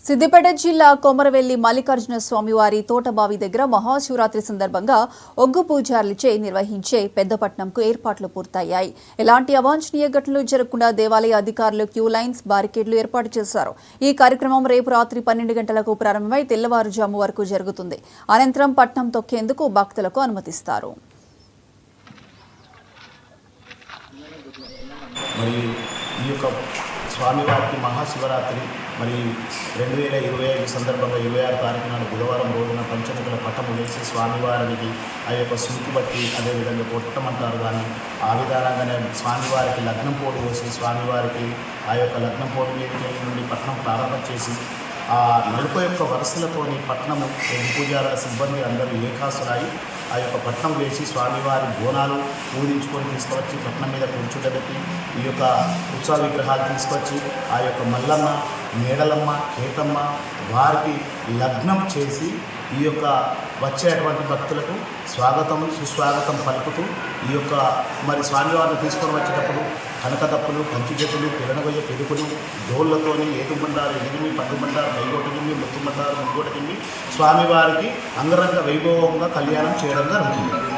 సిద్దిపేట జిల్లా కొమరవెల్లి మల్లికార్జున స్వామివారి తోటబావి దగ్గర మహాశివరాత్రి సందర్భంగా ఒగ్గు పూజారులచే నిర్వహించే పెద్దపట్నంకు ఏర్పాట్లు పూర్తయ్యాయి. ఎలాంటి అవాంఛనీయ ఘటనలు జరగకుండా దేవాలయ అధికారులు క్యూ లైన్స్, బారికేడ్లు ఏర్పాటు చేశారు. ఈ కార్యక్రమం రేపు రాత్రి 12 గంటలకు ప్రారంభమై తెల్లవారుజాము వరకు జరుగుతుంది. అనంతరం పట్నం తొక్కేందుకు భక్తులకు అనుమతిస్తారు. స్వామివారికి మహాశివరాత్రి మరి 2025 సందర్భంగా 26 తారీఖు నాడు బుధవారం రోజున పంచముఖుల పట్టము వేసి స్వామివారికి ఆ యొక్క సుంకు బట్టి అదేవిధంగా కొట్టమంటారు. కానీ ఆ విధానంగానే స్వామివారికి లగ్నం పోటు వేసి స్వామివారికి ఆ యొక్క లగ్నం పోటు మీద నుండి పట్టణం ప్రారంభం చేసి ఆ 41 వరుసలతోని పట్టణము పూజారుల సిబ్బంది అందరూ ఏకాసురాయి ఆ యొక్క పట్నం వేసి స్వామివారి బోనాలు పూజించుకొని తీసుకువచ్చి పట్నం మీద కూర్చుండబెట్టి ఈ యొక్క ఉత్సవ విగ్రహాలు తీసుకొచ్చి ఆ యొక్క మల్లమ్మ, మేడలమ్మ, కేతమ్మ వారికి లగ్నం చేసి ఈ యొక్క వచ్చేటువంటి భక్తులకు స్వాగతం సుస్వాగతం పలుకుతూ ఈ యొక్క మరి స్వామివారిని తీసుకొని వచ్చేటప్పుడు కనకదప్పులు, కంచుజెట్టులు, పిరణగొయ్య పెరుగులు, డోళ్లతోని ఏదుబండారు, ఎనిమిది పండుబండారు, వైగోటగిన్ని, ముత్తుబండారు, ముగ్గోటగిన్ని స్వామివారికి అంగరంగ వైభవంగా కళ్యాణం చేయడం జరుగుతుంది.